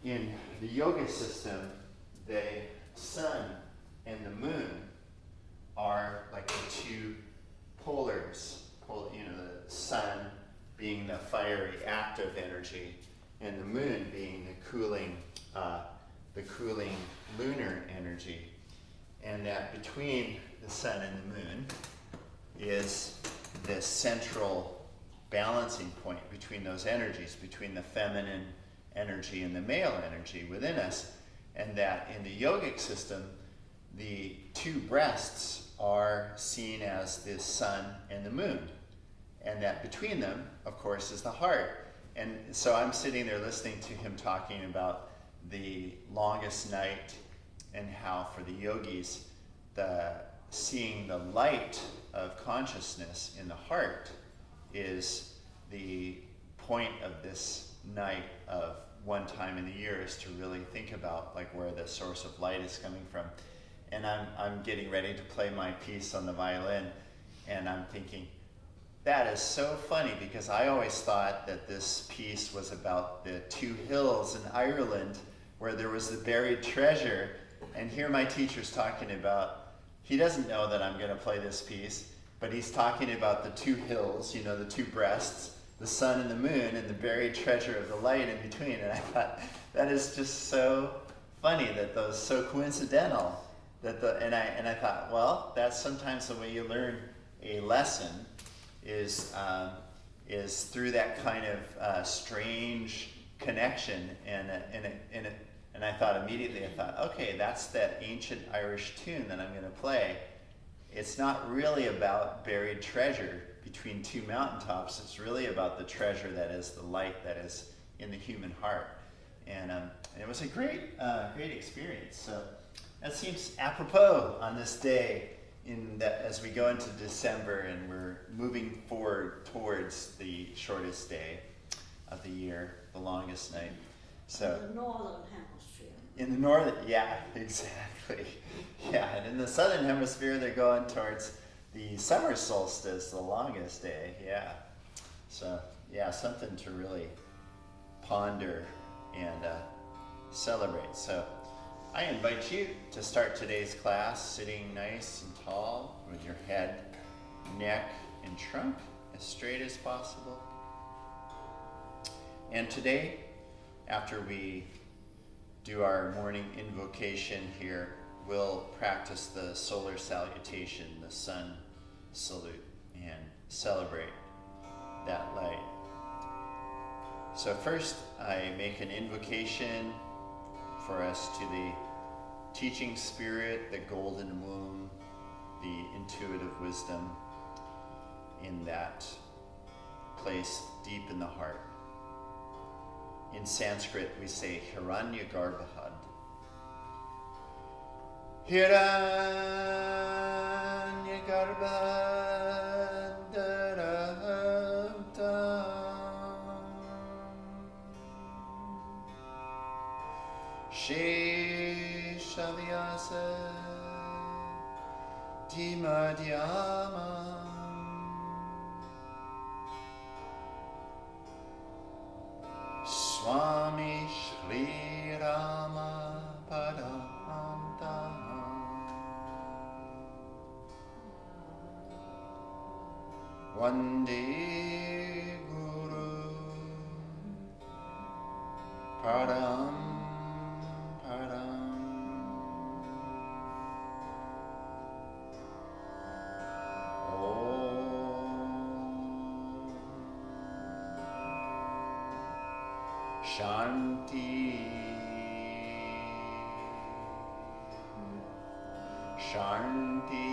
in the yoga system, the sun and the moon are like the two polars. The sun being the fiery, active energy, and the moon being the cooling lunar energy. And that between the sun and the moon is this central balancing point between those energies, between the feminine energy and the male energy within us. And that in the yogic system, the two breasts are seen as the sun and the moon. And that between them, of course, is the heart. And so I'm sitting there listening to him talking about the longest night and how for the yogis, seeing the light of consciousness in the heart is the point of this night of one time in the year, is to really think about like where the source of light is coming from. And I'm getting ready to play my piece on the violin, and I'm thinking, that is so funny, because I always thought that this piece was about the two hills in Ireland where there was the buried treasure. And here my teacher's talking about, he doesn't know that I'm going to play this piece, but he's talking about the two hills, the two breasts, the sun and the moon, and the buried treasure of the light in between. And I thought, that is just so funny that those so coincidental. And I thought, well, that's sometimes the way you learn a lesson is through that kind of strange connection. And I thought immediately, okay, that's that ancient Irish tune that I'm going to play. It's not really about buried treasure between two mountaintops. It's really about the treasure that is the light that is in the human heart. And it was a great experience. So that seems apropos on this day, as we go into December and we're moving forward towards the shortest day of the year, the longest night. So in the northern hemisphere. In the northern, yeah, exactly. Yeah, and in the southern hemisphere, they're going towards the summer solstice, the longest day. Yeah. So yeah, something to really ponder and celebrate. So I invite you to start today's class sitting nice and tall with your head, neck, and trunk as straight as possible. And today, after we do our morning invocation here, we'll practice the solar salutation, the sun salute, and celebrate that light. So first, I make an invocation for us to the teaching spirit, the golden womb, the intuitive wisdom in that place deep in the heart. In Sanskrit, we say Hiranyagarbhad. Hiranyagarbhad Sheshavyasa Dhimadhyama Swami Shri Rama Padamanta Vande Guru Padam Shanti, Shanti,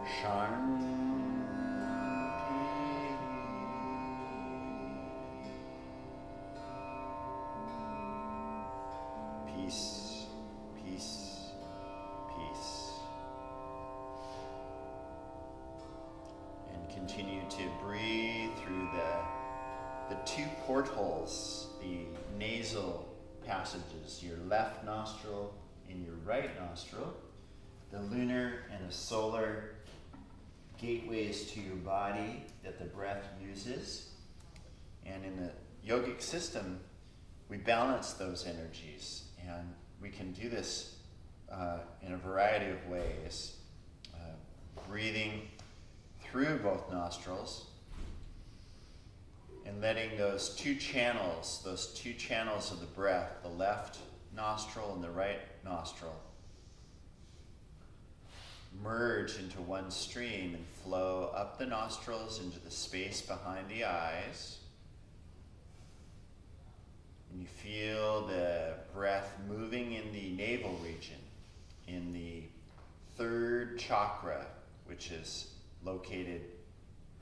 Shanti. Peace, peace, peace. And continue to breathe through the two portholes, the nasal passages, your left nostril and your right nostril, the lunar and the solar gateways to your body that the breath uses. And in the yogic system, we balance those energies, and we can do this in a variety of ways. Breathing through both nostrils and letting those two channels of the breath, the left nostril and the right nostril, merge into one stream and flow up the nostrils into the space behind the eyes. And you feel the breath moving in the navel region, in the third chakra, which is located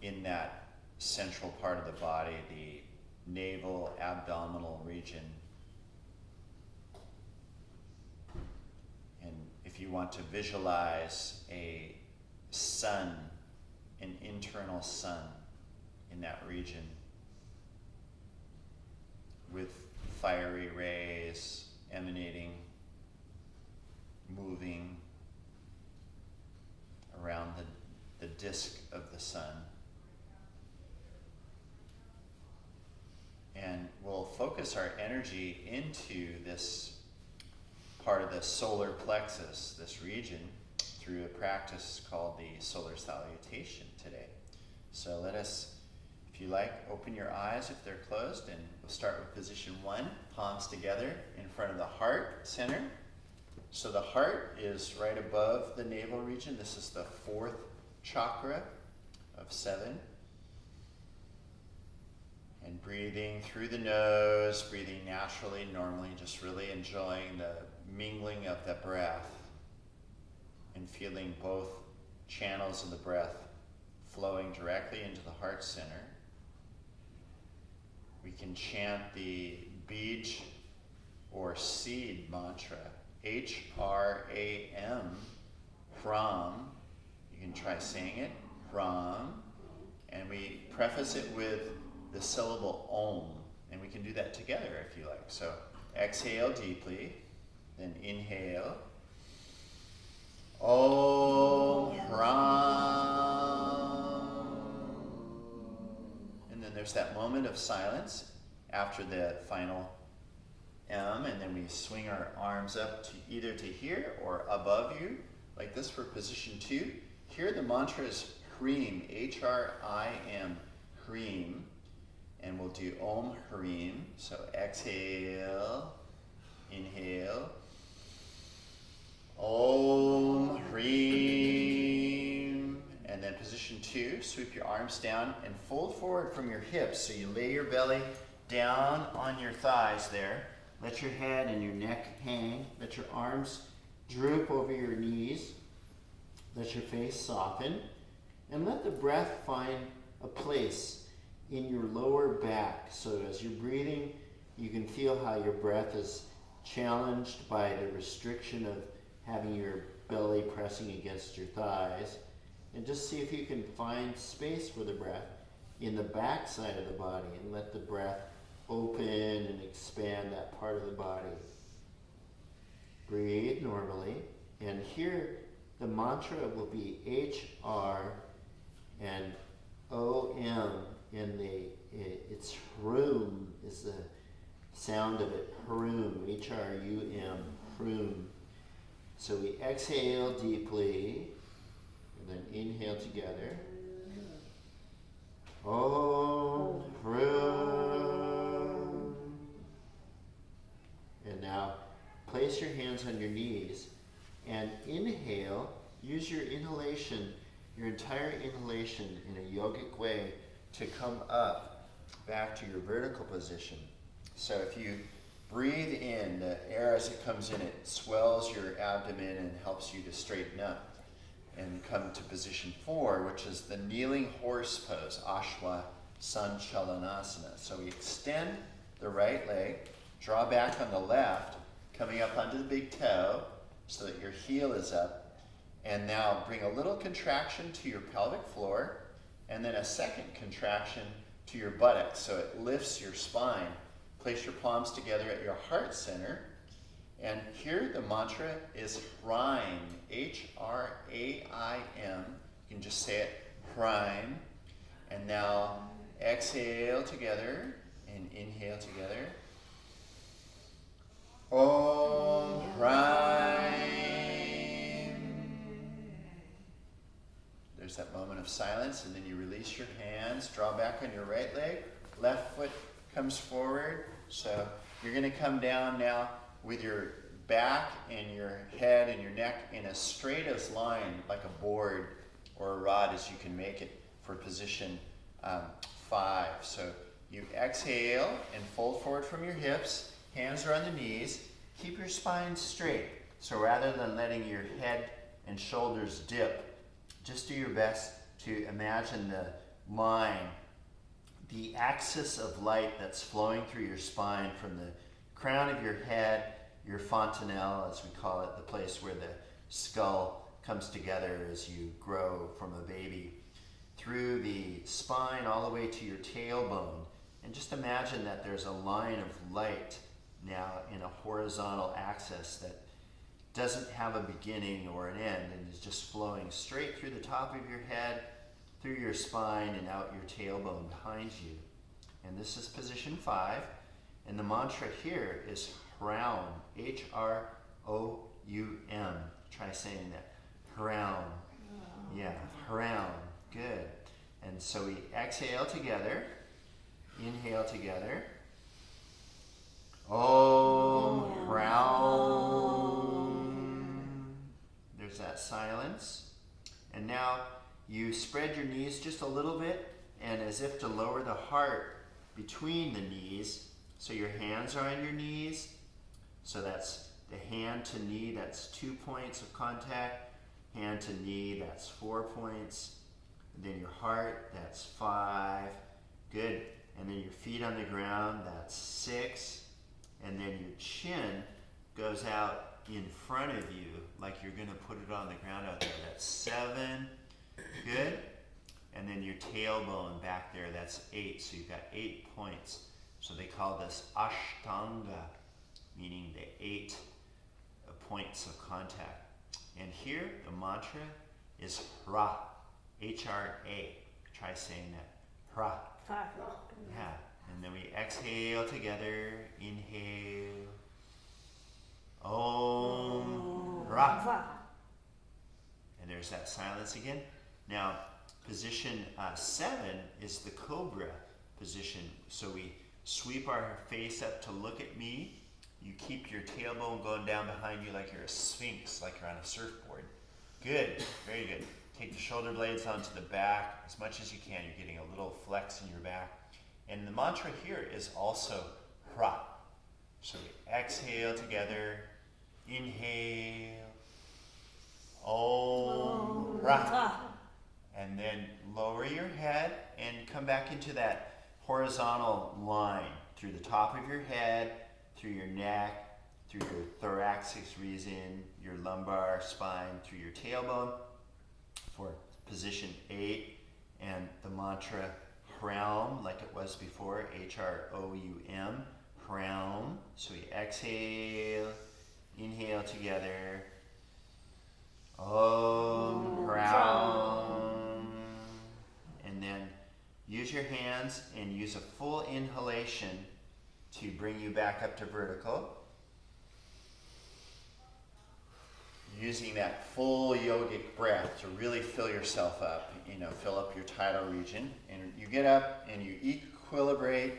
in that central part of the body, the navel abdominal region. And if you want to visualize a sun, an internal sun in that region with fiery rays emanating, moving around the disk of the sun. And we'll focus our energy into this part of the solar plexus, this region, through a practice called the Solar Salutation today. So let us, if you like, open your eyes if they're closed, and we'll start with position 1, palms together in front of the heart center. So the heart is right above the navel region. This is the 4th chakra of 7. And breathing through the nose, breathing naturally, normally, just really enjoying the mingling of the breath and feeling both channels of the breath flowing directly into the heart center. We can chant the Bij or seed mantra, H-R-A-M, Ram. You can try saying it, Ram. And we preface it with the syllable Om. And we can do that together if you like. So exhale deeply, then inhale. Om Ram. And then there's that moment of silence after the final M, and then we swing our arms up to either to here or above you, like this for position 2. Here the mantra is Hrim, H-R-I-M, Hrim, and we'll do Om Hrim. So exhale, inhale, Om Hrim, and then position 2, sweep your arms down and fold forward from your hips, so you lay your belly down on your thighs there. Let your head and your neck hang. Let your arms droop over your knees. Let your face soften. And let the breath find a place in your lower back. So as you're breathing, you can feel how your breath is challenged by the restriction of having your belly pressing against your thighs. And just see if you can find space for the breath in the back side of the body, and let the breath open and expand that part of the body. Breathe normally. And here the mantra will be H-R and O-M, and it's Hrum is the sound of it. Hrum, H-R-U-M, Hrum. So we exhale deeply, and then inhale together. Om Hrum. And now place your hands on your knees and inhale. Use your inhalation, your entire inhalation in a yogic way to come up back to your vertical position. So if you breathe in, the air as it comes in, it swells your abdomen and helps you to straighten up and come to position 4, which is the kneeling horse pose, Ashwa Sanchalanasana. So we extend the right leg, draw back on the left, coming up onto the big toe so that your heel is up, and now bring a little contraction to your pelvic floor, and then a second contraction to your buttocks so it lifts your spine. Place your palms together at your heart center, and here the mantra is Hrim, H-R-A-I-M. You can just say it prime. And now exhale together and inhale together. Om prime. There's that moment of silence, and then you release your hands, draw back on your right leg, left foot comes forward. So you're going to come down now with your back and your head and your neck in as straight as line, like a board or a rod as you can make it for position 5. So you exhale and fold forward from your hips, hands are on the knees, keep your spine straight. So rather than letting your head and shoulders dip, just do your best to imagine the line, the axis of light that's flowing through your spine from the crown of your head, your fontanelle, as we call it, the place where the skull comes together as you grow from a baby, through the spine all the way to your tailbone. And just imagine that there's a line of light now in a horizontal axis that doesn't have a beginning or an end and is just flowing straight through the top of your head, through your spine, and out your tailbone behind you. And this is position 5. And the mantra here is Hraum, H-R-O-U-M. Try saying that. Hraum. Yeah, Hraum. Good. And so we exhale together, inhale together. Om Hraum. There's that silence. And now you spread your knees just a little bit, and as if to lower the heart between the knees. So your hands are on your knees. So that's the hand to knee, that's 2 points of contact. Hand to knee, that's 4 points. And then your heart, that's 5. Good. And then your feet on the ground, that's 6. And then your chin goes out in front of you, like you're going to put it on the ground out there. That's 7. Good. And then your tailbone back there, that's 8. So you've got 8 points. So they call this Ashtanga, meaning the 8 points of contact. And here, the mantra is Hra, H-R-A. Try saying that. Hra. Yeah. And then we exhale together. Inhale. Om Hra. And there's that silence again. Now, position 7 is the cobra position. So we sweep our face up to look at me. You keep your tailbone going down behind you like you're a sphinx, like you're on a surfboard. Good, very good. Take the shoulder blades onto the back as much as you can. You're getting a little flex in your back. And the mantra here is also Hra. So we exhale together, inhale, Om Hra. And then lower your head and come back into that horizontal line through the top of your head, through your neck, through your thoracic region, your lumbar spine, through your tailbone for position 8. And the mantra Hraum, like it was before, H-R-O-U-M, Hraum. So we exhale, inhale together, Om Hraum. And then use your hands and use a full inhalation to bring you back up to vertical. Using that full yogic breath to really fill yourself up, fill up your tidal region. And you get up and you equilibrate,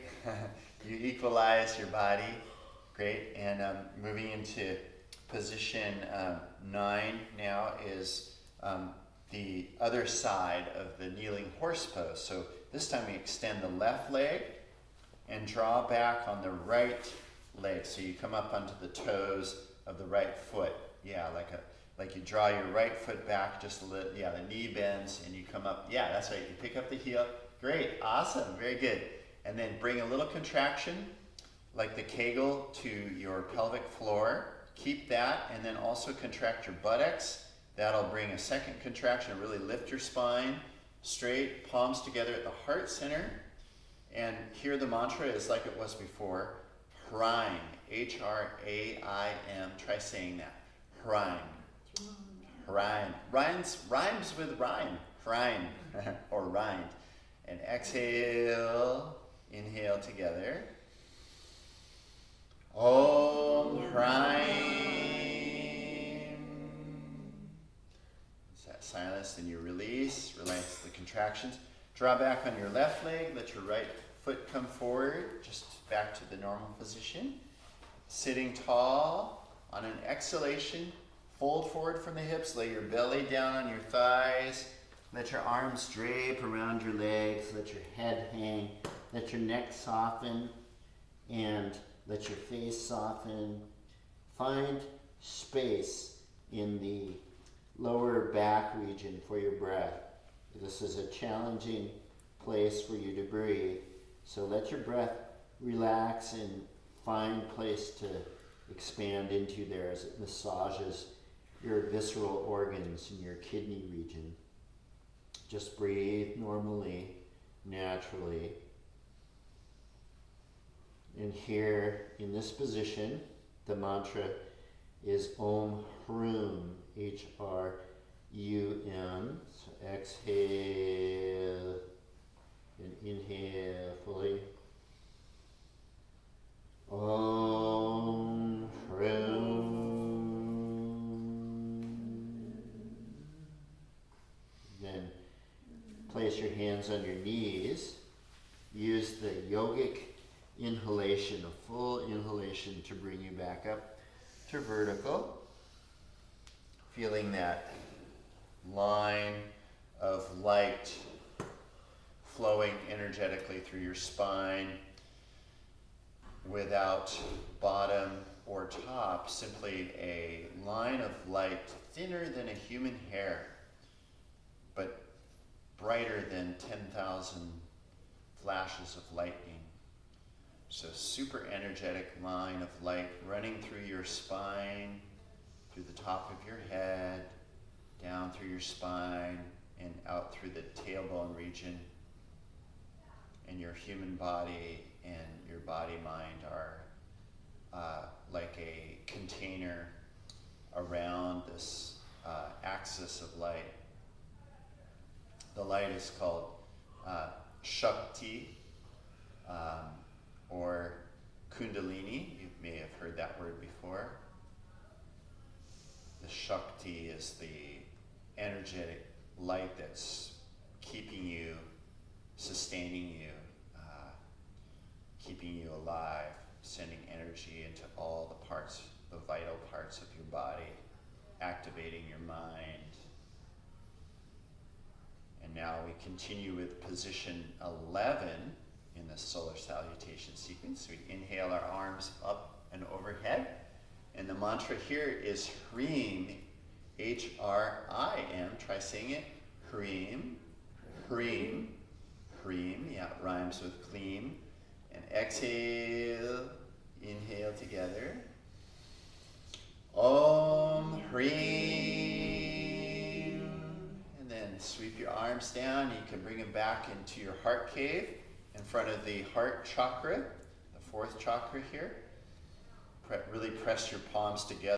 you equalize your body. Great. And moving into position 9 now is the other side of the kneeling horse pose. So this time we extend the left leg and draw back on the right leg. So you come up onto the toes of the right foot. Yeah, like you draw your right foot back just a little. Yeah, the knee bends and you come up. Yeah, that's right. You pick up the heel. Great, awesome, very good. And then bring a little contraction, like the Kegel, to your pelvic floor. Keep that, and then also contract your buttocks. That'll bring a second contraction. Really lift your spine straight, palms together at the heart center. And here the mantra is like it was before, Hraim, H-R-A-I-M. Try saying that. Hraim. Hraim. Rhymes with rhyme. Rind, or rind. And exhale, inhale together. Om Prāṇa. Is that silence? Then you release the contractions. Draw back on your left leg, let your right foot come forward, just back to the normal position. Sitting tall, on an exhalation, fold forward from the hips, lay your belly down on your thighs, let your arms drape around your legs, let your head hang, let your neck soften, and let your face soften. Find space in the lower back region for your breath. This is a challenging place for you to breathe. So let your breath relax and find place to expand into there as it massages your visceral organs in your kidney region. Just breathe normally, naturally. And here, in this position, the mantra is Om Hrum, H-R-U-M. So exhale and inhale fully. Om Hrum. Then place your hands on your knees. Use the yogic inhalation, a full inhalation, to bring you back up to vertical. Feeling that line of light flowing energetically through your spine without bottom or top, simply a line of light thinner than a human hair, but brighter than 10,000 flashes of lightning. So super energetic line of light running through your spine, through the top of your head, down through your spine, and out through the tailbone region. And your human body and your body-mind are like a container around this axis of light. The light is called Shakti, or Kundalini. You may have heard that word before. The Shakti is the energetic light that's keeping you, sustaining you, keeping you alive, sending energy into all the parts, the vital parts of your body, activating your mind. And now we continue with position 11 in the solar salutation sequence. We inhale our arms up and overhead. And the mantra here is Hrim, H-R-I-M. Try saying it. Hrim, Hrim, Hrim. Yeah, it rhymes with clean. And exhale, inhale together. Om Hrim. And then sweep your arms down. You can bring them back into your heart cave in front of the heart chakra, the fourth chakra here. Really press your palms together.